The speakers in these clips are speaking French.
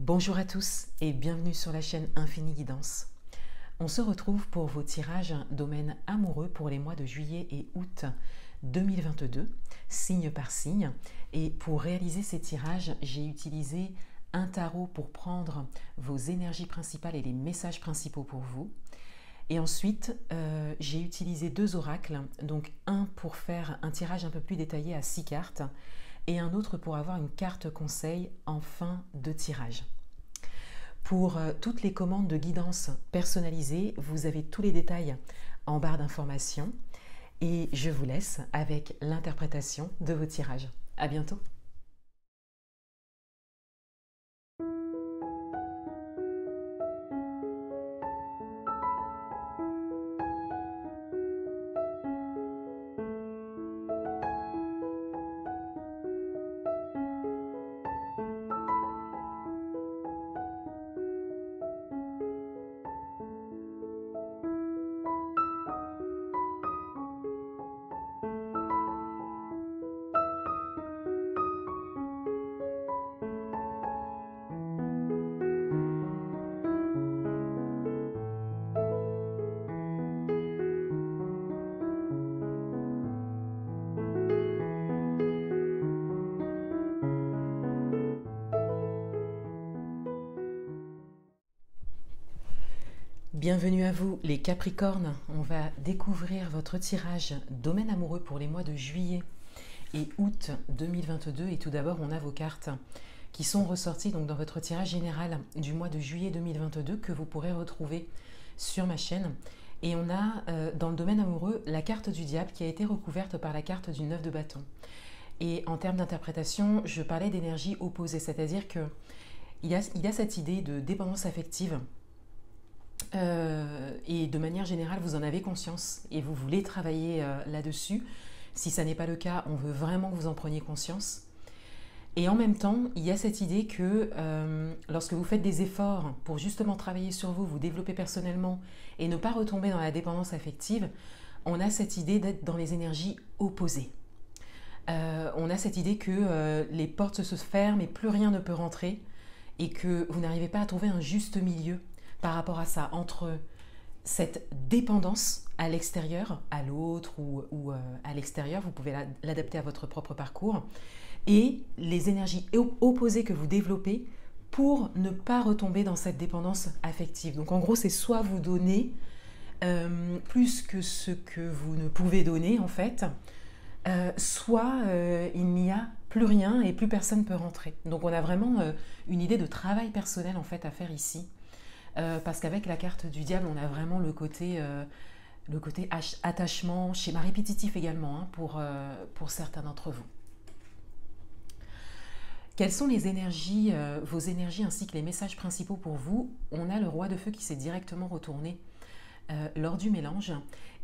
Bonjour à tous et bienvenue sur la chaîne Infini Guidance. On se retrouve pour vos tirages domaine amoureux pour les mois de juillet et août 2022, signe par signe. Et pour réaliser ces tirages, j'ai utilisé un tarot pour prendre vos énergies principales et les messages principaux pour vous. Et ensuite, j'ai utilisé deux oracles, donc un pour faire un tirage un peu plus détaillé à 6 cartes et un autre pour avoir une carte conseil en fin de tirage. Pour toutes les commandes de guidance personnalisées, vous avez tous les détails en barre d'informations et je vous laisse avec l'interprétation de vos tirages. À bientôt! Bienvenue à vous les Capricornes, on va découvrir votre tirage domaine amoureux pour les mois de juillet et août 2022 et tout d'abord on a vos cartes qui sont ressorties donc dans votre tirage général du mois de juillet 2022 que vous pourrez retrouver sur ma chaîne et on a dans le domaine amoureux la carte du diable qui a été recouverte par la carte du 9 de bâton et en termes d'interprétation je parlais d'énergie opposée, c'est-à-dire que il y a cette idée de dépendance affective. Et de manière générale, vous en avez conscience et vous voulez travailler là-dessus. Si ça n'est pas le cas, on veut vraiment que vous en preniez conscience. Et en même temps, il y a cette idée que lorsque vous faites des efforts pour justement travailler sur vous, vous développer personnellement et ne pas retomber dans la dépendance affective, on a cette idée d'être dans les énergies opposées. On a cette idée que les portes se ferment et plus rien ne peut rentrer et que vous n'arrivez pas à trouver un juste milieu par rapport à ça, entre cette dépendance à l'extérieur, à l'autre ou à l'extérieur, vous pouvez l'adapter à votre propre parcours, et les énergies opposées que vous développez pour ne pas retomber dans cette dépendance affective. Donc en gros, c'est soit vous donnez plus que ce que vous ne pouvez donner en fait, soit il n'y a plus rien et plus personne ne peut rentrer. Donc on a vraiment une idée de travail personnel en fait à faire ici. Parce qu'avec la carte du diable, on a vraiment le côté attachement, schéma répétitif également, hein, pour certains d'entre vous. Quelles sont les énergies, vos énergies ainsi que les messages principaux pour vous? On a le roi de feu qui s'est directement retourné lors du mélange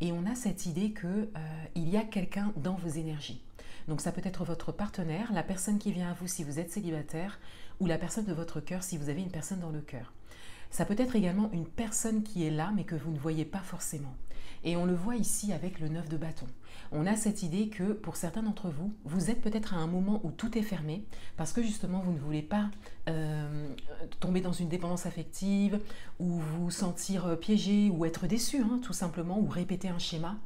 et on a cette idée qu'il y a quelqu'un dans vos énergies. Donc ça peut être votre partenaire, la personne qui vient à vous si vous êtes célibataire ou la personne de votre cœur si vous avez une personne dans le cœur. Ça peut être également une personne qui est là mais que vous ne voyez pas forcément. Et on le voit ici avec le 9 de bâton. On a cette idée que pour certains d'entre vous, vous êtes peut-être à un moment où tout est fermé parce que justement vous ne voulez pas tomber dans une dépendance affective ou vous sentir piégé ou être déçu hein, tout simplement ou répéter un schéma.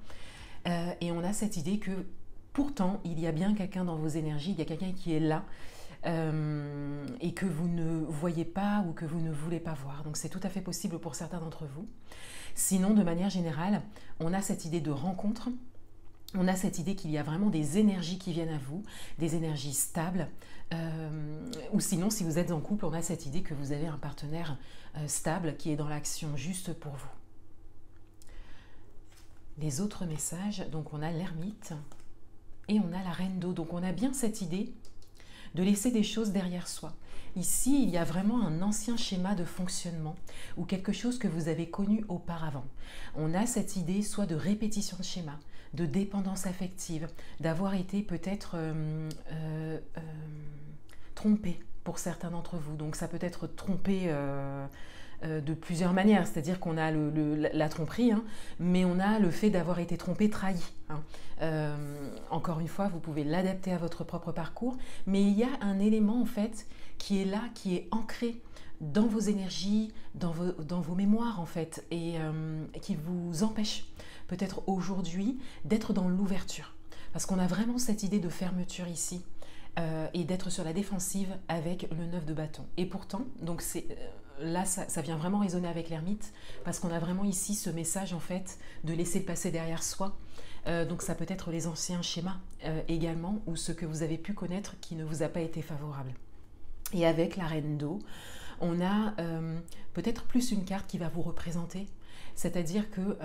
Et on a cette idée que pourtant il y a bien quelqu'un dans vos énergies, il y a quelqu'un qui est là. Et que vous ne voyez pas ou que vous ne voulez pas voir. Donc c'est tout à fait possible pour certains d'entre vous. Sinon, de manière générale, on a cette idée de rencontre, on a cette idée qu'il y a vraiment des énergies qui viennent à vous, des énergies stables, ou sinon, si vous êtes en couple, on a cette idée que vous avez un partenaire stable qui est dans l'action juste pour vous. Les autres messages, donc on a l'ermite et on a la reine d'eau. Donc on a bien cette idée de laisser des choses derrière soi. Ici, il y a vraiment un ancien schéma de fonctionnement ou quelque chose que vous avez connu auparavant. On a cette idée soit de répétition de schéma, de dépendance affective, d'avoir été peut-être trompé pour certains d'entre vous. Donc ça peut être trompé de plusieurs manières, c'est-à-dire qu'on a la tromperie, hein, mais on a le fait d'avoir été trompé, trahi. Hein. Encore une fois, vous pouvez l'adapter à votre propre parcours, mais il y a un élément en fait qui est là, qui est ancré dans vos énergies, dans vos mémoires en fait, et qui vous empêche peut-être aujourd'hui d'être dans l'ouverture. Parce qu'on a vraiment cette idée de fermeture ici et d'être sur la défensive avec le 9 de bâton. Et pourtant, donc là ça vient vraiment résonner avec l'ermite parce qu'on a vraiment ici ce message en fait de laisser le passé derrière soi. Donc ça peut être les anciens schémas également ou ce que vous avez pu connaître qui ne vous a pas été favorable. Et avec la reine d'eau, on a peut-être plus une carte qui va vous représenter, c'est-à-dire que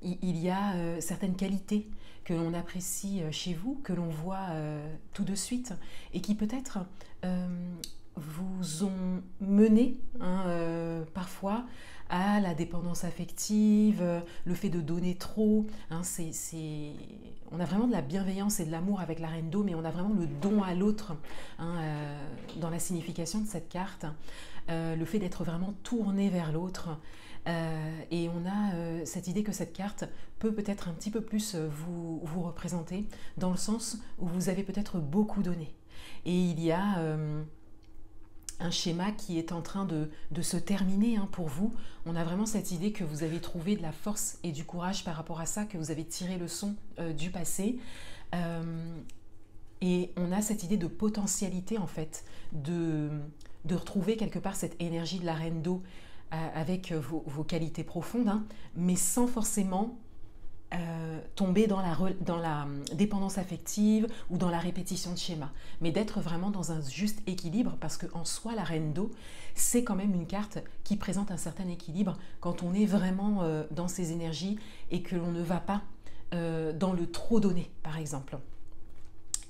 il y a certaines qualités que l'on apprécie chez vous, que l'on voit tout de suite et qui peut-être vous ont mené parfois à la dépendance affective, le fait de donner trop. On a vraiment de la bienveillance et de l'amour avec la reine d'eau, mais on a vraiment le don à l'autre dans la signification de cette carte. Le fait d'être vraiment tourné vers l'autre. Et on a cette idée que cette carte peut peut-être un petit peu plus vous représenter, dans le sens où vous avez peut-être beaucoup donné. Et il y a un schéma qui est en train de se terminer pour vous. On a vraiment cette idée que vous avez trouvé de la force et du courage par rapport à ça, que vous avez tiré leçon du passé. Et on a cette idée de potentialité en fait, de retrouver quelque part cette énergie de la reine d'eau avec vos qualités profondes, mais sans forcément tomber dans la dépendance affective ou dans la répétition de schémas, mais d'être vraiment dans un juste équilibre, parce qu'en soi, la reine d'eau, c'est quand même une carte qui présente un certain équilibre quand on est vraiment dans ses énergies et que l'on ne va pas dans le trop donné, par exemple.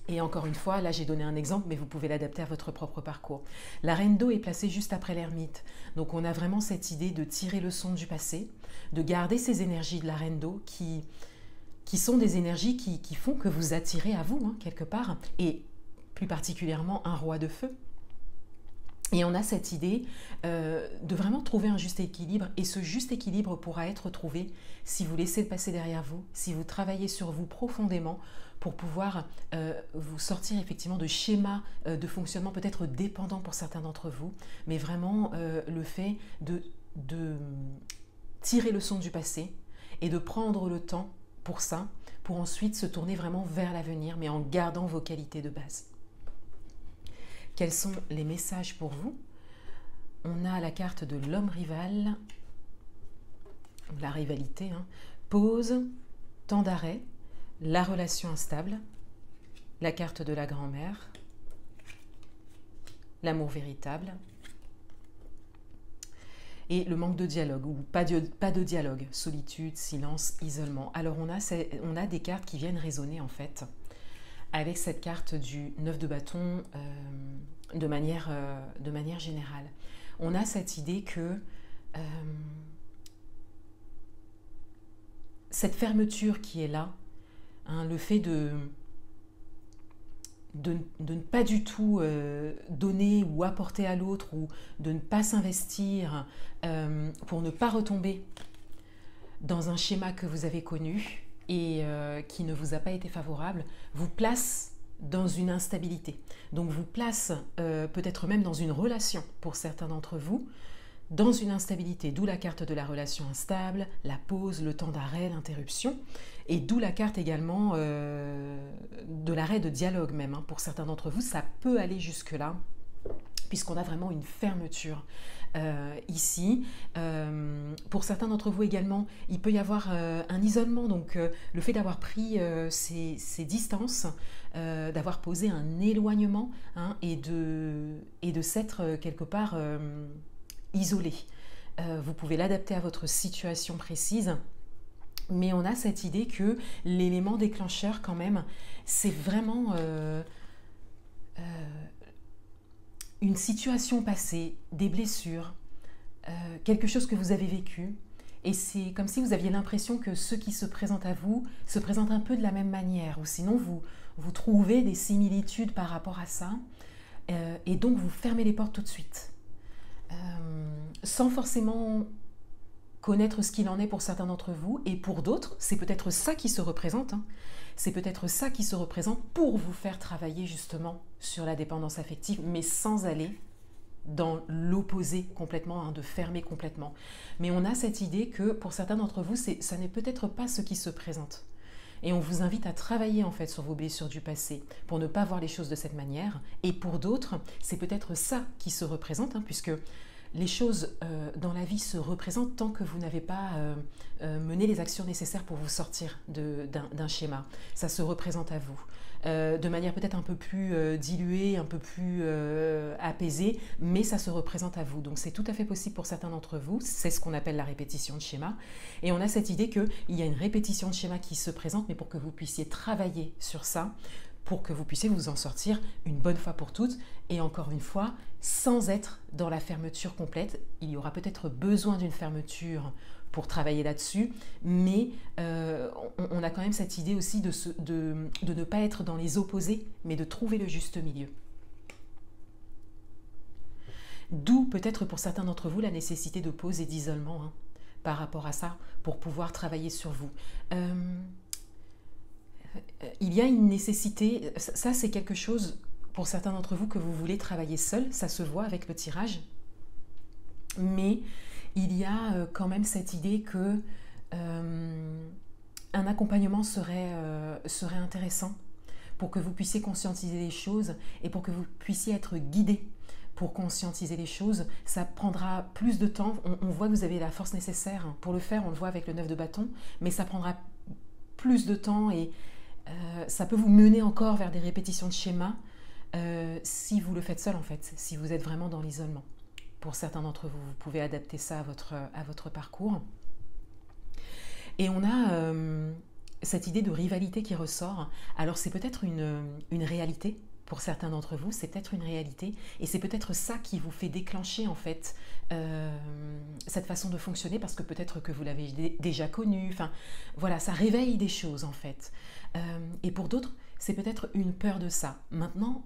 Et encore une fois, là j'ai donné un exemple, mais vous pouvez l'adapter à votre propre parcours. La reine d'eau est placée juste après l'ermite. Donc on a vraiment cette idée de tirer leçon du passé, de garder ces énergies de la reine d'eau qui sont des énergies qui font que vous attirez à vous, quelque part, et plus particulièrement un roi de feu. Et on a cette idée de vraiment trouver un juste équilibre, et ce juste équilibre pourra être trouvé si vous laissez le passé derrière vous, si vous travaillez sur vous profondément pour pouvoir vous sortir effectivement de schémas de fonctionnement peut-être dépendants pour certains d'entre vous, mais vraiment le fait de tirer leçon du passé et de prendre le temps pour ça, pour ensuite se tourner vraiment vers l'avenir, mais en gardant vos qualités de base. Quels sont les messages pour vous? On a la carte de l'homme rival, la rivalité, pause, temps d'arrêt, la relation instable, la carte de la grand-mère, l'amour véritable et le manque de dialogue ou pas de dialogue, solitude, silence, isolement. Alors on a des cartes qui viennent résonner en fait avec cette carte du 9 de bâton de manière générale. On a cette idée que cette fermeture qui est là, le fait de ne pas du tout donner ou apporter à l'autre, ou de ne pas s'investir pour ne pas retomber dans un schéma que vous avez connu et qui ne vous a pas été favorable, vous place dans une instabilité. Donc vous place peut-être même dans une relation pour certains d'entre vous, dans une instabilité, d'où la carte de la relation instable, la pause, le temps d'arrêt, l'interruption, et d'où la carte également de l'arrêt de dialogue même. Pour certains d'entre vous, ça peut aller jusque-là, puisqu'on a vraiment une fermeture ici. Pour certains d'entre vous également, il peut y avoir un isolement, donc le fait d'avoir pris ces distances, d'avoir posé un éloignement et de s'être quelque part isolé. Vous pouvez l'adapter à votre situation précise, mais on a cette idée que l'élément déclencheur quand même, c'est vraiment une situation passée, des blessures, quelque chose que vous avez vécu, et c'est comme si vous aviez l'impression que ceux qui se présentent à vous se présentent un peu de la même manière, ou sinon vous trouvez des similitudes par rapport à ça, et donc vous fermez les portes tout de suite. Sans forcément connaître ce qu'il en est pour certains d'entre vous, et pour d'autres, c'est peut-être ça qui se représente. C'est peut-être ça qui se représente pour vous faire travailler justement sur la dépendance affective, mais sans aller dans l'opposé complètement, hein, de fermer complètement. Mais on a cette idée que pour certains d'entre vous, ça n'est peut-être pas ce qui se présente. Et on vous invite à travailler en fait sur vos blessures du passé pour ne pas voir les choses de cette manière. Et pour d'autres, c'est peut-être ça qui se représente, hein, puisque les choses dans la vie se représentent tant que vous n'avez pas mené les actions nécessaires pour vous sortir d'un schéma. Ça se représente à vous. De manière peut-être un peu plus diluée, un peu plus apaisée, mais ça se représente à vous. Donc c'est tout à fait possible pour certains d'entre vous, c'est ce qu'on appelle la répétition de schéma. Et on a cette idée qu'il y a une répétition de schéma qui se présente, mais pour que vous puissiez travailler sur ça, pour que vous puissiez vous en sortir une bonne fois pour toutes, et encore une fois, sans être dans la fermeture complète. Il y aura peut-être besoin d'une fermeture pour travailler là-dessus, mais on a quand même cette idée aussi de ne pas être dans les opposés, mais de trouver le juste milieu. D'où peut-être pour certains d'entre vous la nécessité de pause et d'isolement, hein, par rapport à ça, pour pouvoir travailler sur vous. Il y a une nécessité, ça c'est quelque chose pour certains d'entre vous que vous voulez travailler seul, ça se voit avec le tirage, mais il y a quand même cette idée que un accompagnement serait intéressant pour que vous puissiez conscientiser les choses et pour que vous puissiez être guidé pour conscientiser les choses. Ça prendra plus de temps, on voit que vous avez la force nécessaire pour le faire, on le voit avec le 9 de bâton, mais ça prendra plus de temps et ça peut vous mener encore vers des répétitions de schémas si vous le faites seul en fait, si vous êtes vraiment dans l'isolement. Pour certains d'entre vous, vous pouvez adapter ça à votre parcours. Et on a cette idée de rivalité qui ressort. Alors c'est peut-être une réalité pour certains d'entre vous, c'est peut-être une réalité, et c'est peut-être ça qui vous fait déclencher en fait cette façon de fonctionner, parce que peut-être que vous l'avez déjà connu. Enfin, voilà, ça réveille des choses en fait. Et pour d'autres, c'est peut-être une peur de ça. Maintenant,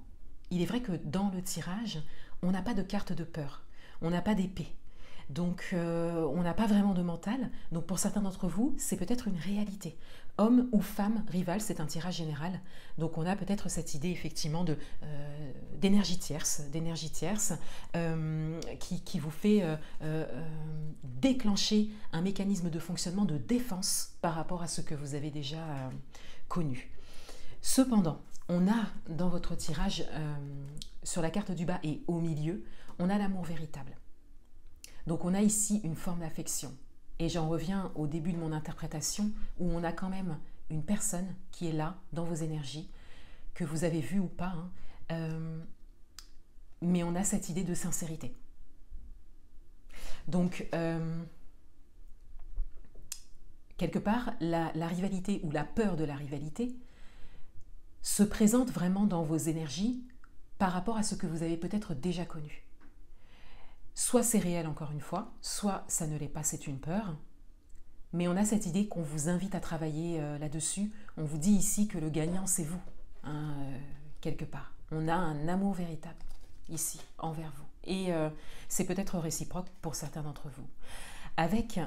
il est vrai que dans le tirage, on n'a pas de carte de peur, on n'a pas d'épée. Donc, on n'a pas vraiment de mental. Donc, pour certains d'entre vous, c'est peut-être une réalité. Homme ou femme rival, c'est un tirage général. Donc, on a peut-être cette idée, effectivement, d'énergie tierce qui vous fait déclencher un mécanisme de fonctionnement de défense par rapport à ce que vous avez déjà connu. Cependant, on a dans votre tirage, sur la carte du bas et au milieu, on a l'amour véritable. Donc on a ici une forme d'affection. Et j'en reviens au début de mon interprétation où on a quand même une personne qui est là dans vos énergies, que vous avez vue ou pas, hein, mais on a cette idée de sincérité. Donc, quelque part, la rivalité ou la peur de la rivalité se présente vraiment dans vos énergies par rapport à ce que vous avez peut-être déjà connu. Soit c'est réel encore une fois, soit ça ne l'est pas, c'est une peur. Mais on a cette idée qu'on vous invite à travailler là-dessus. On vous dit ici que le gagnant, c'est vous, hein, quelque part. On a un amour véritable ici, envers vous. Et c'est peut-être réciproque pour certains d'entre vous. Avec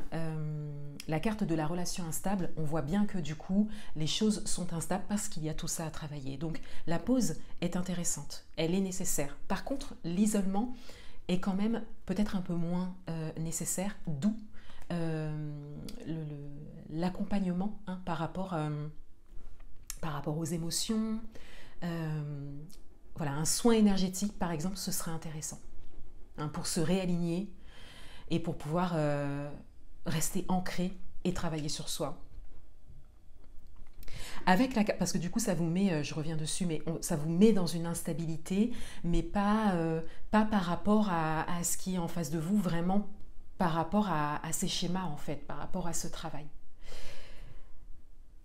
la carte de la relation instable, on voit bien que du coup, les choses sont instables parce qu'il y a tout ça à travailler. Donc la pause est intéressante, elle est nécessaire. Par contre, l'isolement est quand même peut-être un peu moins nécessaire, d'où l'accompagnement, hein, par rapport aux émotions. Voilà, un soin énergétique, par exemple, ce serait intéressant, hein, pour se réaligner et pour pouvoir rester ancré et travailler sur soi. Parce que du coup, ça vous met, je reviens dessus, mais ça vous met dans une instabilité, mais pas par rapport à ce qui est en face de vous, vraiment par rapport à ces schémas, en fait, par rapport à ce travail.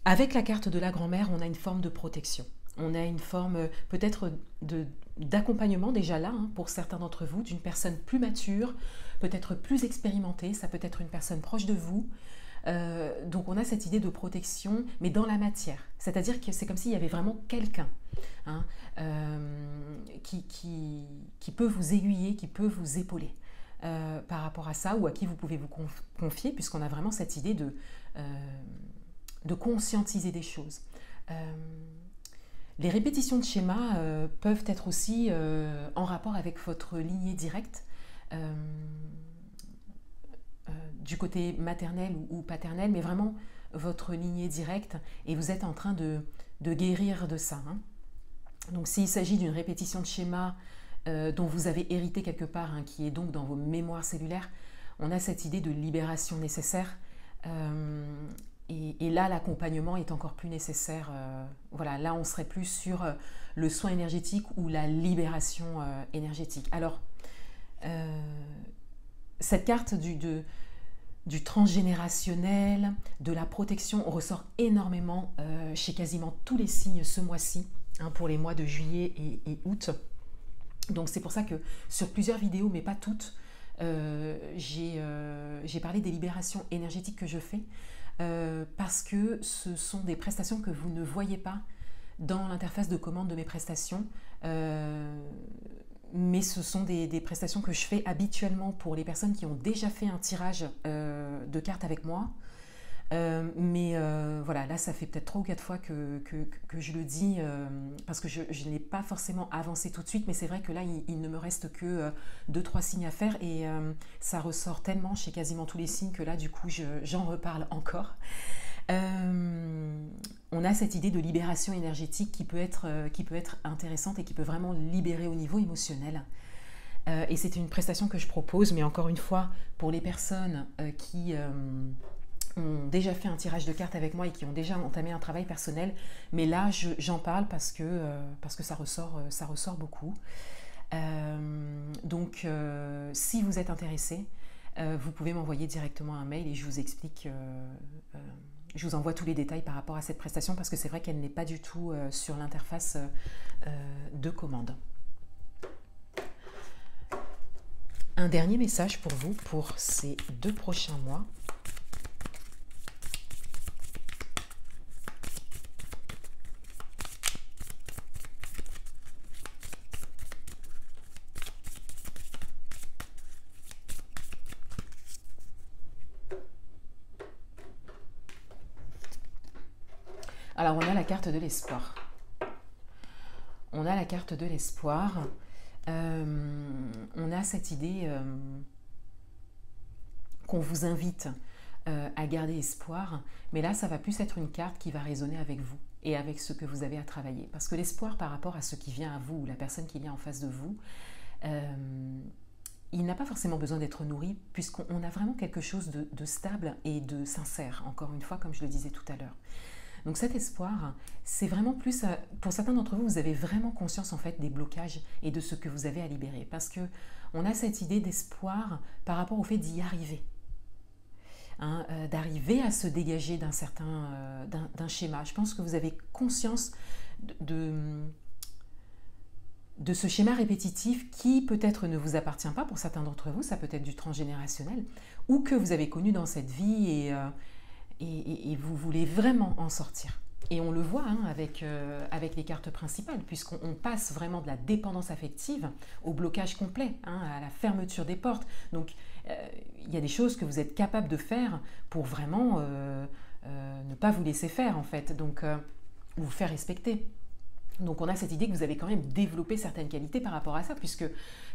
Avec la carte de la grand-mère, on a une forme de protection. On a une forme peut-être d'accompagnement déjà là, hein, pour certains d'entre vous, d'une personne plus mature, peut-être plus expérimentée, ça peut être une personne proche de vous. Donc on a cette idée de protection, mais dans la matière. C'est-à-dire que c'est comme s'il y avait vraiment quelqu'un, hein, qui peut vous aiguiller, qui peut vous épauler par rapport à ça, ou à qui vous pouvez vous confier, puisqu'on a vraiment cette idée de conscientiser des choses. Les répétitions de schémas peuvent être aussi en rapport avec votre lignée directe, du côté maternel ou paternel, mais vraiment votre lignée directe, et vous êtes en train de guérir de ça. Hein. Donc s'il s'agit d'une répétition de schéma dont vous avez hérité quelque part, hein, qui est donc dans vos mémoires cellulaires, on a cette idée de libération nécessaire. Et là, l'accompagnement est encore plus nécessaire. Voilà, là, on serait plus sur le soin énergétique ou la libération énergétique. Alors, cette carte du transgénérationnel, de la protection, on ressort énormément chez quasiment tous les signes ce mois-ci, hein, pour les mois de juillet et août. Donc, c'est pour ça que sur plusieurs vidéos, mais pas toutes, j'ai parlé des libérations énergétiques que je fais. Parce que ce sont des prestations que vous ne voyez pas dans l'interface de commande de mes prestations, mais ce sont des prestations que je fais habituellement pour les personnes qui ont déjà fait un tirage de cartes avec moi. Voilà, là ça fait peut-être 3 ou 4 fois que je le dis, parce que je n'ai pas forcément avancé tout de suite, mais c'est vrai que là il ne me reste que 2-3 signes à faire, et ça ressort tellement chez quasiment tous les signes que là du coup j'en reparle encore. On a cette idée de libération énergétique qui peut être intéressante et qui peut vraiment libérer au niveau émotionnel. Et c'est une prestation que je propose, mais encore une fois, pour les personnes qui ont déjà fait un tirage de cartes avec moi et qui ont déjà entamé un travail personnel, mais là j'en parle parce que ça ressort beaucoup. Donc si vous êtes intéressé, vous pouvez m'envoyer directement un mail et je vous explique, je vous envoie tous les détails par rapport à cette prestation, parce que c'est vrai qu'elle n'est pas du tout sur l'interface de commande. Un dernier message pour vous pour ces 2 prochains mois. Alors, on a la carte de l'espoir. On a la carte de l'espoir. On a cette idée qu'on vous invite à garder espoir. Mais là, ça va plus être une carte qui va résonner avec vous et avec ce que vous avez à travailler. Parce que l'espoir par rapport à ce qui vient à vous, ou la personne qui vient en face de vous, il n'a pas forcément besoin d'être nourri, puisqu'on a vraiment quelque chose de stable et de sincère, encore une fois, comme je le disais tout à l'heure. Donc cet espoir, c'est vraiment plus, pour certains d'entre vous, vous avez vraiment conscience en fait des blocages et de ce que vous avez à libérer, parce que on a cette idée d'espoir par rapport au fait d'y arriver, hein, d'arriver à se dégager d'un certain d'un schéma. Je pense que vous avez conscience de ce schéma répétitif qui peut-être ne vous appartient pas pour certains d'entre vous, ça peut être du transgénérationnel, ou que vous avez connu dans cette vie et vous voulez vraiment en sortir. Et on le voit, hein, avec les cartes principales, puisqu'on passe vraiment de la dépendance affective au blocage complet, hein, à la fermeture des portes. Donc il y a des choses que vous êtes capable de faire pour vraiment ne pas vous laisser faire, en fait, donc vous faire respecter. Donc on a cette idée que vous avez quand même développé certaines qualités par rapport à ça, puisque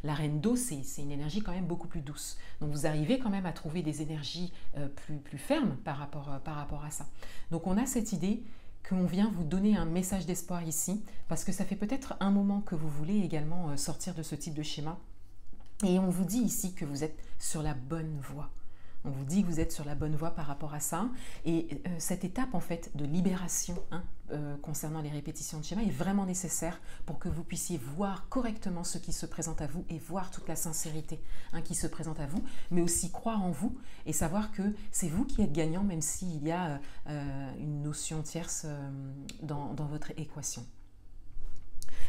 la reine d'eau, c'est une énergie quand même beaucoup plus douce. Donc vous arrivez quand même à trouver des énergies plus fermes par rapport à ça. Donc on a cette idée qu'on vient vous donner un message d'espoir ici, parce que ça fait peut-être un moment que vous voulez également sortir de ce type de schéma. Et on vous dit ici que vous êtes sur la bonne voie. On vous dit que vous êtes sur la bonne voie par rapport à ça. Et cette étape en fait de libération, hein, concernant les répétitions de schéma est vraiment nécessaire pour que vous puissiez voir correctement ce qui se présente à vous et voir toute la sincérité, hein, qui se présente à vous, mais aussi croire en vous et savoir que c'est vous qui êtes gagnant, même s'il y a une notion tierce dans votre équation.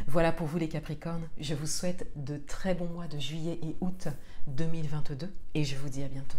Voilà pour vous les Capricornes, je vous souhaite de très bons mois de juillet et août 2022 et je vous dis à bientôt.